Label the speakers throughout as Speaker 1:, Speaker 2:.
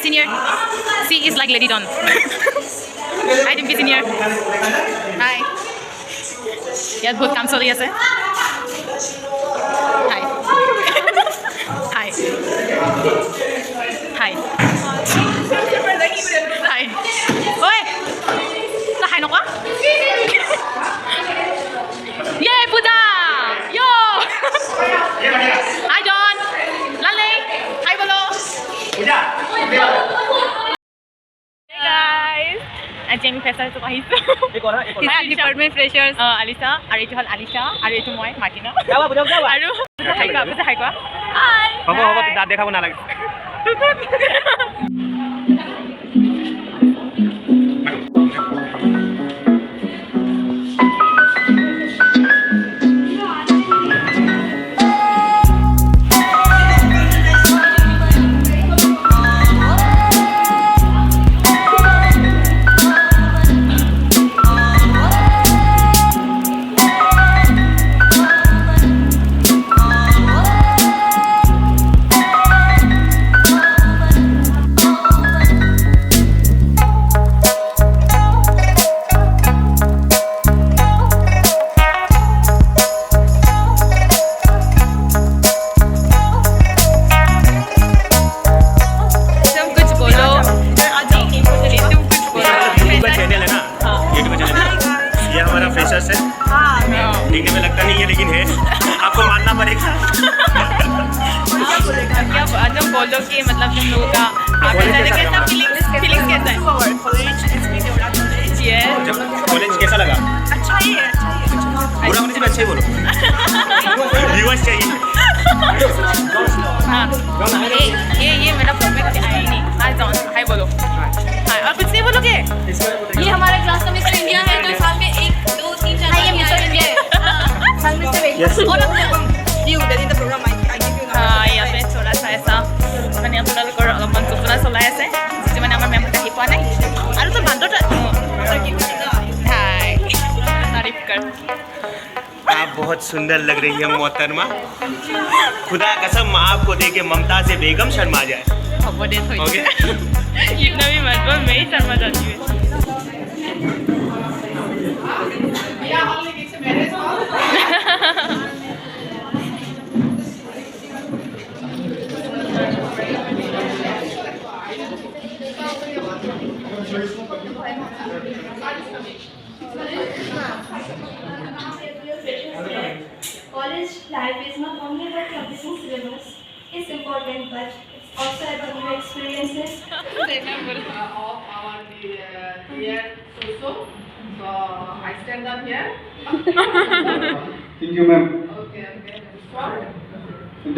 Speaker 1: senior. She is like Lady Dawn. Hi, Dimpi senior. Hi. ইয়াত বহুত কাম চলি আছে. Hi. Hi. Hi. Hi. Oi. Tao hi nokwa? Yay, Puja! Yo! Hi, John. Lale. Hi, Bolo. Puja. Hey, guys. আজি আমি freshers আহিছোঁ. Hi, department freshers. Alisa. আৰু এইটো হ'ল Alisha. আৰু এইটো মই Martina. আৰু হাই কোৱা. Hi.
Speaker 2: হ'ব দাঁত দেখাব নালাগে. देखने में लगता नहीं है लेकिन है, आपको मानना पड़ेगा।
Speaker 1: तुम बोलो कि मतलब तुम लोगों का फीलिंग्स कैसा है?
Speaker 2: कॉलेज कैसा लगा?
Speaker 3: अच्छा ही है,
Speaker 2: बुरा होने से भी अच्छा ही बोलो। व्यूअर्स चाहिए।
Speaker 1: हाँ, ये मेरा फोन में कभी आया ही नहीं। हाय जॉन, हाय बोलो। हाय, और कुछ नहीं बोलोगे?
Speaker 3: ये हमारा क्लास का मिस्टर इंडिया है जो साल में 1, 2, 3, 4 ये मिस्टर इंडिया है। साल में से और अपने you that in the program I give you
Speaker 1: हाँ, यहाँ पे थोड़ा सा ऐसा मैंने আপোনালোকৰ অলপমান যোজনা চলাই আছে যিটো মানে আমাৰ মেমহঁতে আহি পোৱা নাই আৰু তো বান্ধত হাই तारीफ कर
Speaker 2: आप बहुत सुंदर लग रही है मोहतरमा। खुदा कसम आपको देख के ममता से बेगम शर्मा जाए।
Speaker 1: হ'ব দে থৈ इतना भी मत बोल मैं ही शर्मा जाती हूँ
Speaker 4: College life is not only about completing syllabus. It's important, but it's also about new experiences.
Speaker 5: Of our year so I stand up here.
Speaker 6: Thank you, ma'am.
Speaker 5: Okay.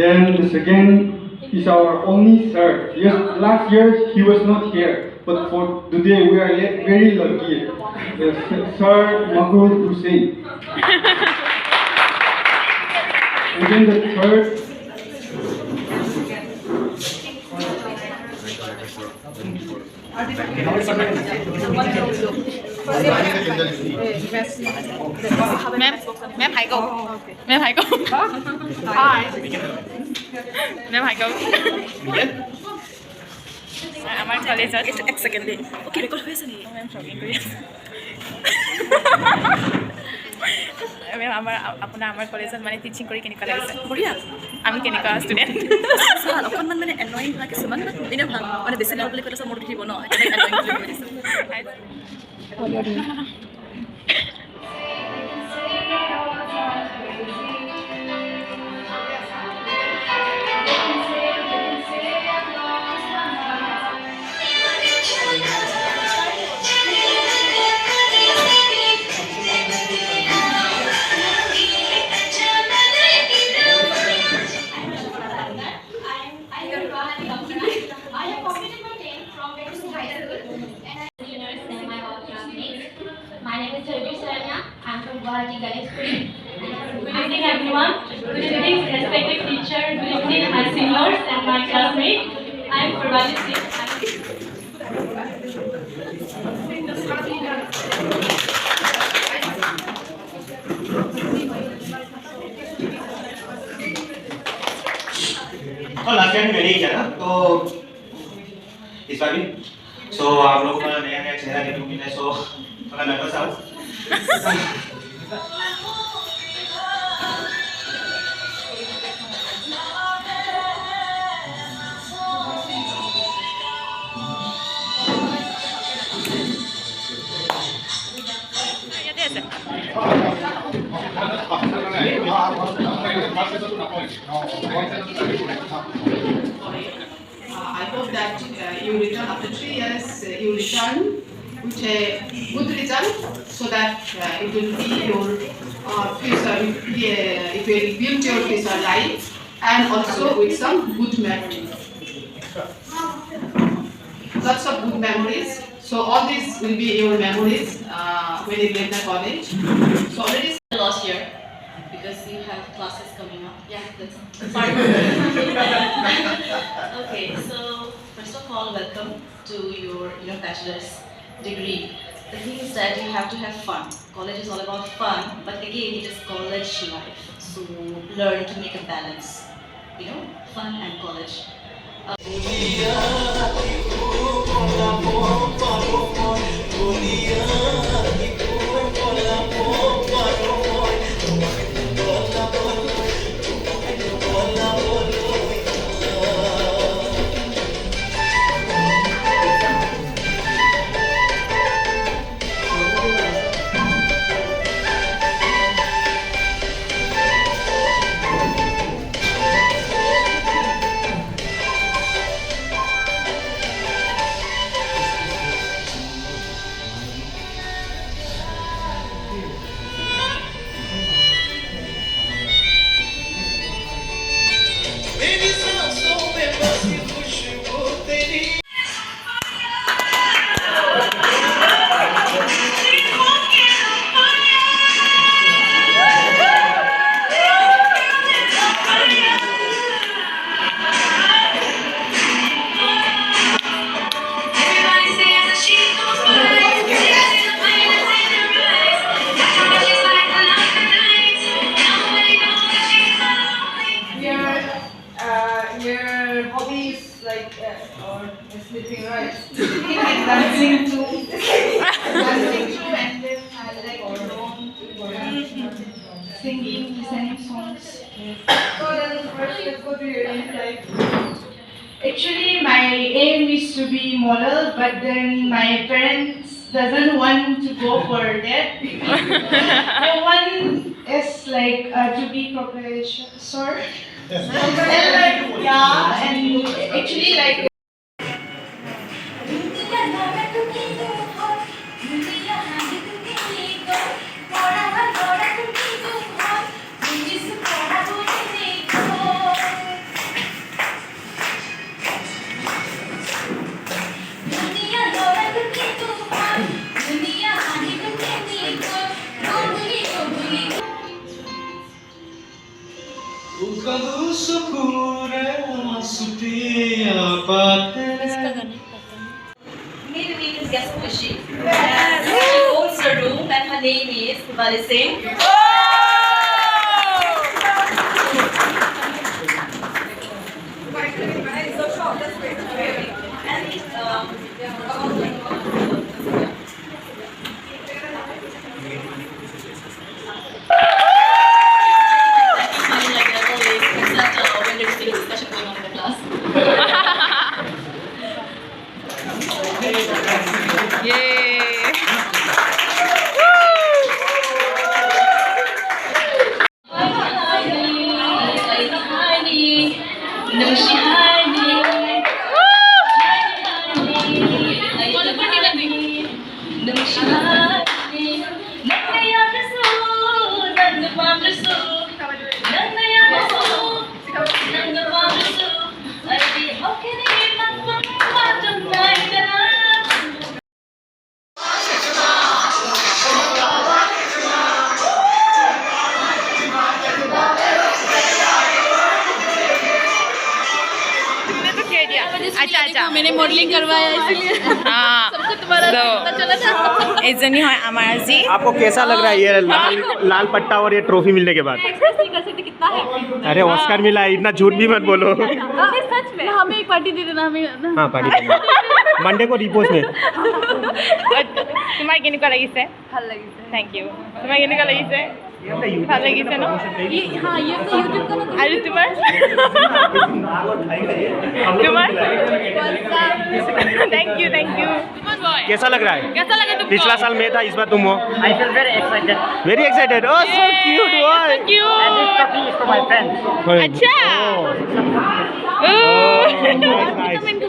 Speaker 6: Then the second is our only sir. Yes, last year he was not here, but for today we are very lucky. Yes, Sir Mahmoud Hussain. And then the third.
Speaker 1: Ma'am high को ma'am high को ma'am high को আমার কলেজত এক second দে ওকে record হয়েছে নি ma'am shopping কৰি আছে মেম আমাৰ কলেজত মানে টিচিং কৰি কেনেকুৱা লাগিছে বঢ়িয়া আমি কেনেকুৱা ষ্টুডেণ্ট
Speaker 3: ভাল অকণমান মানে এনয়িং হয় কিছুমান এনে ভাল মানে বেছি ভাল বুলি কৈছে মোৰ উঠিব ন
Speaker 4: My name is Charvi Saranya. I'm from Guwahati Ganeshpuri. Good evening, everyone. Good evening, respected teacher. Good evening, my seniors and my classmates. I'm Purvali Singh.
Speaker 2: Last time मैंने ही किया ना तो इस बार भी। सो आप लोगों का नया नया चेहरा देखने को मिला है, सो थोड़ा नर्वस आओ।
Speaker 5: I hope that you return after 3 years. You return with a good result, so that it will be your future. It will build your future life, and also with some good memories. Lots of good memories. So all these will be your memories when you get the college. So already
Speaker 4: last year because you have classes coming up. Yeah, that's part of it. Okay, so first of all, welcome to your bachelor's degree. The thing is that you have to have fun. College is all about fun, but again, it is college life. So learn to make a balance. Fun and college.
Speaker 5: Your hobby is like or sleeping, right? Sleeping and dancing too. Dancing too, and then I like singing, listening songs. So then first let's go to your aim. Like actually, my aim is to be model, but then my parents doesn't want to go for that. They want is like to be professor. Yeah, and actually like
Speaker 4: May the meet is guest Kushi. She owns a room and her name is Bali Singh.
Speaker 1: अच्छा
Speaker 3: मैंने modelling करवाया इसलिए
Speaker 1: हाँ
Speaker 3: सबसे तुम्हारा पता चला था।
Speaker 1: इजनी है हमारा जी।
Speaker 2: आपको कैसा लग रहा है ये लाल पट्टा और ये ट्रॉफी मिलने के बाद?
Speaker 3: कितना है?
Speaker 2: अरे ऑस्कर मिला है, इतना झूठ भी मत बोलो।
Speaker 3: सच में हमें एक पार्टी दे देना हमें।
Speaker 2: हाँ पार्टी मंडे को रिपोज में
Speaker 1: তোমাৰ কেনেকুৱা লাগিছে
Speaker 3: ভাল লাগিছে
Speaker 1: থেংক ইউ তোমাৰ কেনেকুৱা লাগিছে ভাল লাগিছে ন
Speaker 3: हाँ ये तो यूट्यूब का
Speaker 1: আৰু তোমাৰ তোমাৰ थैंक यू
Speaker 2: कैसा लग रहा है
Speaker 1: कैसा लगा तुमको
Speaker 2: पिछला साल मैं था इस बार तुम हो
Speaker 7: I feel very excited.
Speaker 2: Very excited oh so cute
Speaker 1: so
Speaker 2: boy
Speaker 1: cute
Speaker 7: And this trophy is for my friends.
Speaker 1: अच्छा
Speaker 2: nice.